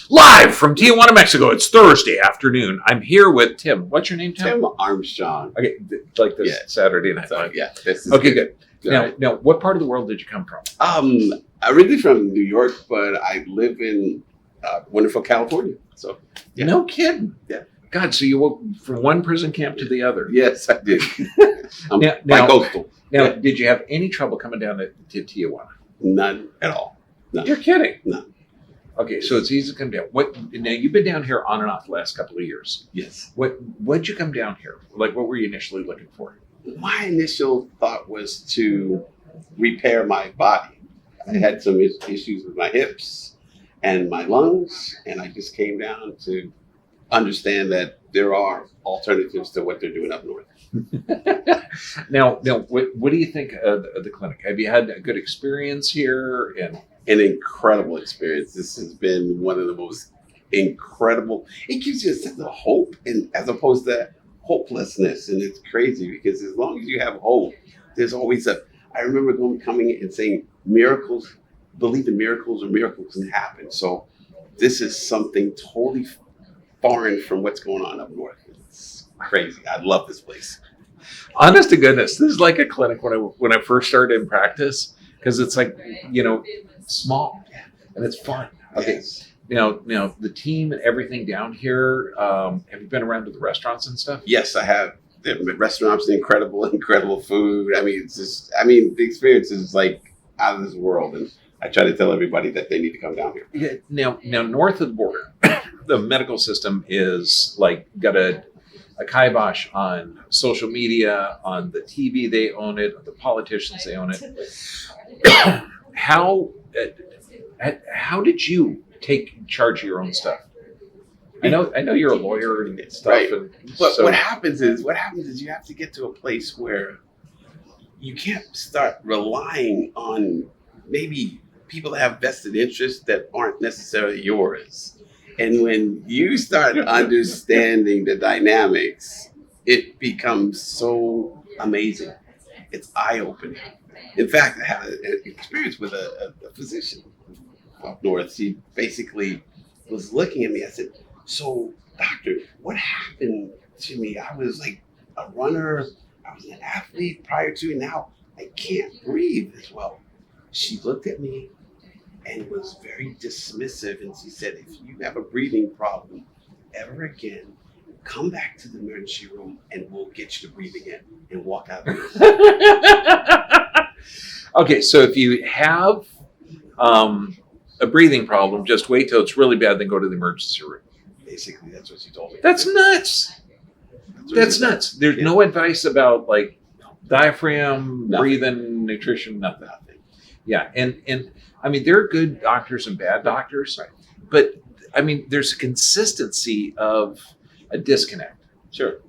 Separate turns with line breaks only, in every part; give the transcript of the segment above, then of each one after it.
Live from Tijuana, Mexico. It's Thursday afternoon. I'm here with Tim. What's your name, Tim?
Tim Armstrong.
Okay, like this Saturday night.
So, yeah, this is
okay, good. Now, what part of the world did you come from?
Originally from New York, but I live in wonderful California. So, yeah.
No kidding.
Yeah.
God, so you went from one prison camp to the other.
Yes, I did. I'm
now,
coastal.
Now, did you have any trouble coming down to Tijuana?
None at all. None.
You're kidding.
None.
Okay, so it's easy to come down. Now you've been down here on and off the last couple of years.
Yes.
What'd you come down here? Like, what were you initially looking for?
My initial thought was to repair my body. I had some issues with my hips and my lungs, and I just came down to understand that there are alternatives to what they're doing up north.
Now, what do you think of the clinic? Have you had a good experience here? And
an incredible experience. This has been one of the most incredible. It gives you a sense of hope, and as opposed to hopelessness. And it's crazy because as long as you have hope, there's always I remember coming in and saying miracles, believe in miracles, or miracles can happen. So this is something totally foreign from what's going on up north. It's crazy. I love this place.
Honest to goodness, this is like a clinic when I first started in practice, because it's like, small and it's fun. Okay.
Yes.
Now the team and everything down here, have you been around to the restaurants and stuff?
Yes, I have. The restaurants are incredible food. I mean, the experience is like out of this world. And I try to tell everybody that they need to come down here.
Yeah. Now north of the border, the medical system is like got a kibosh on social media, on the TV they own it, the politicians they own it. How did you take charge of your own stuff? I know you're a lawyer and stuff.
Right. But
so,
what happens is you have to get to a place where you can't start relying on maybe people that have vested interests that aren't necessarily yours. And when you start understanding the dynamics, it becomes so amazing. It's eye-opening. In fact, I had an experience with a physician up north. She basically was looking at me. I said, "So, doctor, what happened to me? I was like a runner. I was an athlete prior to, and now I can't breathe as well." She looked at me and was very dismissive, and she said, "If you have a breathing problem ever again, come back to the emergency room and we'll get you to breathe again," and walk out of the
Okay, so if you have a breathing problem, just wait till it's really bad, then go to the emergency room.
Basically, that's what she told me.
That's nuts. That's nuts. There's no advice about like diaphragm, breathing, nutrition, nothing. Yeah, and I mean, there are good doctors and bad doctors, right? But I mean, there's a consistency of a disconnect.
Sure.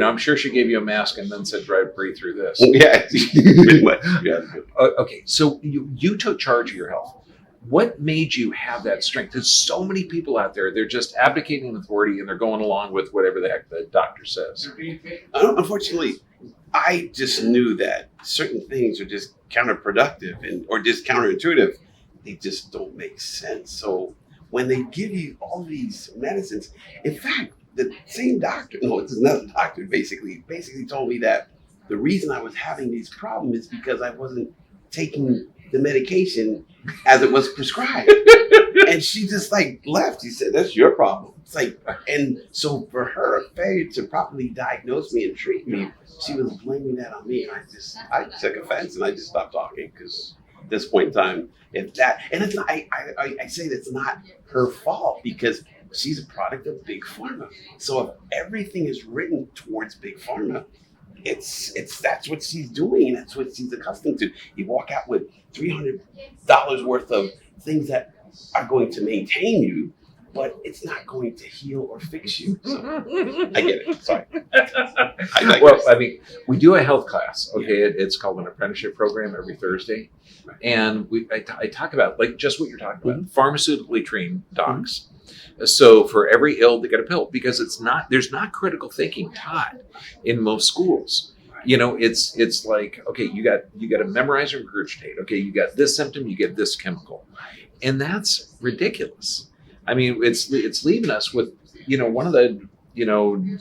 I'm sure she gave you a mask and then said, breathe through this.
Yeah, pretty much. Yeah.
Okay, so you took charge of your health. What made you have that strength? There's so many people out there, they're just abdicating authority and they're going along with whatever the heck the doctor says.
Unfortunately, I just knew that certain things are just counterproductive or just counterintuitive. They just don't make sense. So when they give you all these medicines, in fact, the same doctor, no, it's another doctor, basically told me that the reason I was having these problems is because I wasn't taking the medication as it was prescribed. And she just left. She said, "That's your problem." It's and so for her failure to properly diagnose me and treat me, she was blaming that on me. And I took offense and I just stopped talking because at this point in time, it's not, I say that's not her fault because she's a product of Big Pharma. So if everything is written towards Big Pharma, that's what she's doing and that's what she's accustomed to. You walk out with $300 worth of things that are going to maintain you, but it's not going to heal or fix you. So, I get it. Sorry.
Well, I mean, we do a health class. Okay, it's called an apprenticeship program every Thursday, and I talk about just what you're talking about, pharmaceutically trained docs. So for every ill, they get a pill because there's not critical thinking taught in most schools. It's like, okay, you got to memorize and regurgitate. Okay, you got this symptom, you get this chemical, and that's ridiculous. I mean, it's leaving us with, one of the,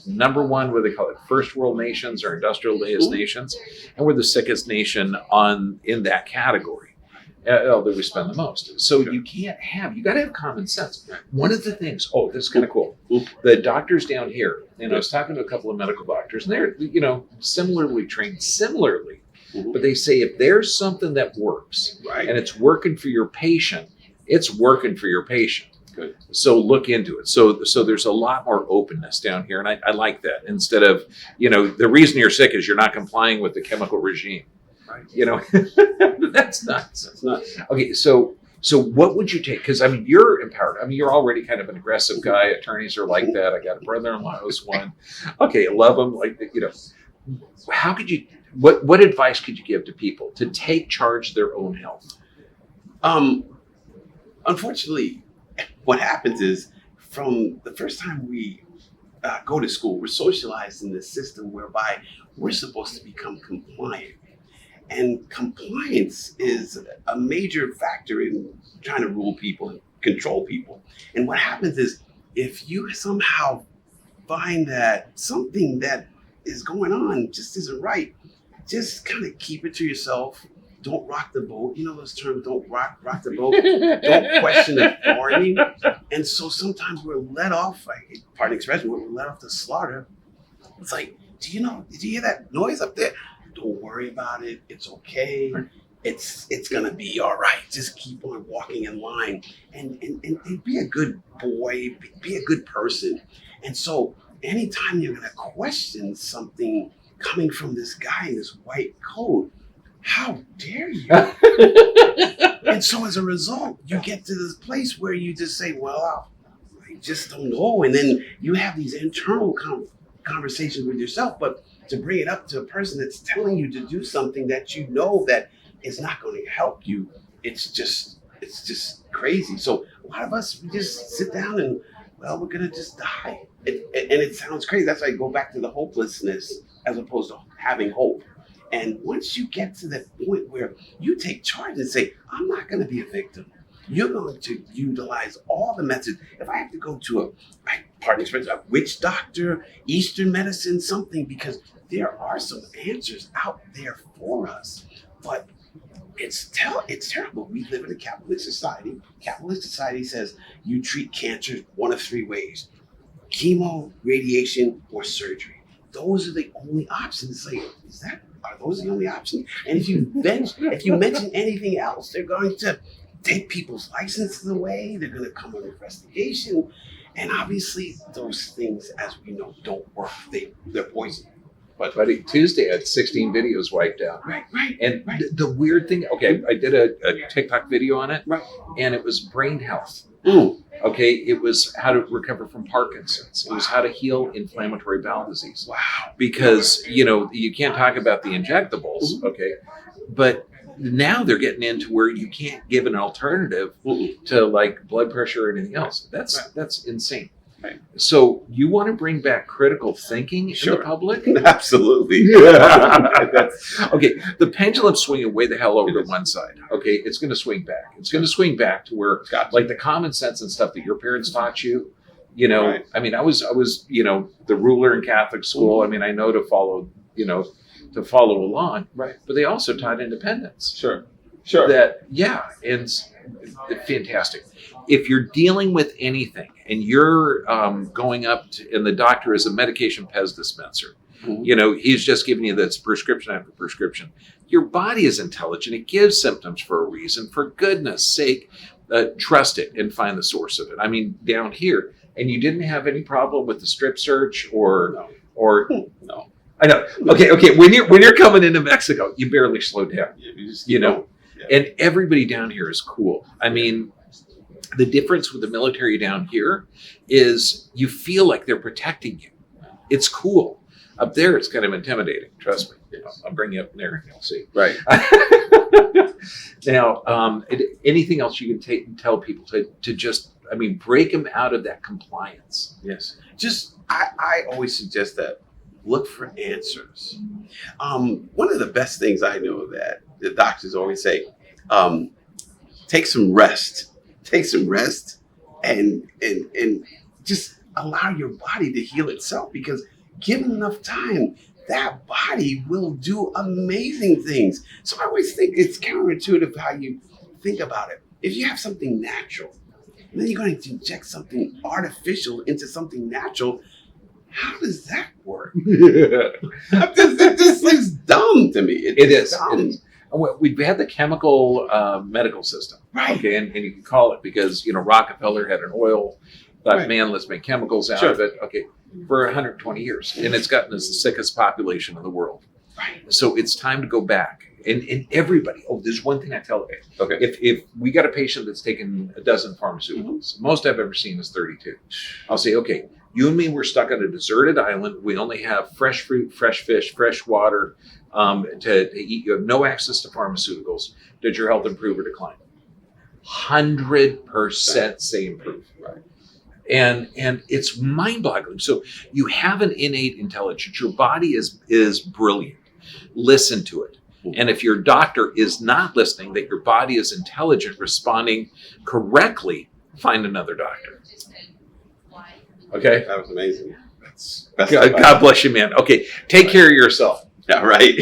number one, what they call it, first world nations or industrialized nations, and we're the sickest nation in that category. That we spend the most. So you got to have common sense. One of the things, this is kind of cool. The doctors down here, I was talking to a couple of medical doctors, and they're, similarly trained, but they say if there's something that works and it's working for your patient, it's working for your patient. Good. So look into it. So there's a lot more openness down here, and I like that. Instead of, the reason you're sick is you're not complying with the chemical regime. Right. That's nuts. That's nuts. Okay, so what would you take? Because you're empowered. You're already kind of an aggressive guy. Attorneys are like that. I got a brother-in-law who's one. Okay, I love him. How could you? What advice could you give to people to take charge of their own health?
Unfortunately, what happens is from the first time we go to school, we're socialized in this system whereby we're supposed to become compliant. And compliance is a major factor in trying to rule people and control people. And what happens is if you somehow find that something that is going on just isn't right, just kind of keep it to yourself. Don't rock the boat. You know those terms, don't rock the boat. Don't question authority. And so sometimes we're let off, pardon the expression, we're let off the slaughter. It's like, did you hear that noise up there? Don't worry about it. It's okay. It's gonna be all right. Just keep on walking in line and be a good boy, be a good person. And so anytime you're gonna question something coming from this guy in this white coat, how dare you? And so as a result, you get to this place where you just say, well, I just don't know. And then you have these internal conversations with yourself, but to bring it up to a person that's telling you to do something that you know that is not going to help you, it's just crazy. So a lot of us, we just sit down and, we're going to just die. And it sounds crazy. That's why I go back to the hopelessness as opposed to having hope. And once you get to that point where you take charge and say, I'm not going to be a victim. You're going to utilize all the methods. If I have to go to a witch doctor, Eastern medicine, something, because there are some answers out there for us. But it's terrible. We live in a capitalist society. Capitalist society says you treat cancer one of three ways: chemo, radiation, or surgery. Those are the only options. It's like, are those the only options? And if you mention anything else, they're going to take people's licenses away. They're going to come on investigation. And obviously, those things, as we know, don't work. They're poison.
But buddy, Tuesday I had 16 videos wiped out.
Right.
And the weird thing, I did a TikTok video on it, and it was brain health. Okay, it was how to recover from Parkinson's. It was how to heal inflammatory bowel disease.
Wow.
Because, you can't talk about the injectables, okay? But now they're getting into where you can't give an alternative to like blood pressure or anything else. That's insane. Right. So you want to bring back critical thinking in the public?
Absolutely.
Okay, the pendulum's swinging way the hell over to one side. Okay, it's going to swing back. It's going to swing back to where, like the common sense and stuff that your parents taught you. Right. I was the ruler in Catholic school. I know to follow along. Right. But they also taught independence.
Sure.
And fantastic. If you're dealing with anything and you're going up and the doctor is a medication Pez dispenser, he's just giving you this prescription after prescription. Your body is intelligent. It gives symptoms for a reason. For goodness sake, trust it and find the source of it. Down here, and you didn't have any problem with the strip search or
no.
I know. Okay. When you're coming into Mexico, you barely slow down. Yeah. And everybody down here is cool. The difference with the military down here is you feel like they're protecting you. It's cool. Up there, it's kind of intimidating. Trust me. I'll bring you up there and you'll see.
Right.
Now, anything else you can tell people to just, break them out of that compliance?
Yes. I always suggest that look for answers. One of the best things I know that the doctors always say, take some rest. Take some rest and just allow your body to heal itself, because given enough time, that body will do amazing things. So I always think it's counterintuitive how you think about it. If you have something natural, and then you're going to inject something artificial into something natural, how does that work? It just looks dumb to me.
It is. We've had the chemical medical system,
Right.
okay, and you can call it because Rockefeller had an oil. Thought,
Right.
man, let's make chemicals out
Sure.
of it. Okay, for 120 years, and it's gotten us the sickest population in the world.
Right.
So it's time to go back. And everybody. Oh, there's one thing I tell you.
Okay.
If we got a patient that's taken a dozen pharmaceuticals, most I've ever seen is 32. I'll say, okay, you and me, we're stuck on a deserted island. We only have fresh fruit, fresh fish, fresh water to eat. You have no access to pharmaceuticals. Did your health improve or decline? 100% say improve.
Right.
And it's mind-boggling. So you have an innate intelligence. Your body is brilliant. Listen to it. And if your doctor is not listening, that your body is intelligent, responding correctly, find another doctor. Okay?
That was amazing. That's best
God bless you, man. Okay, take care of yourself.
Yeah, right.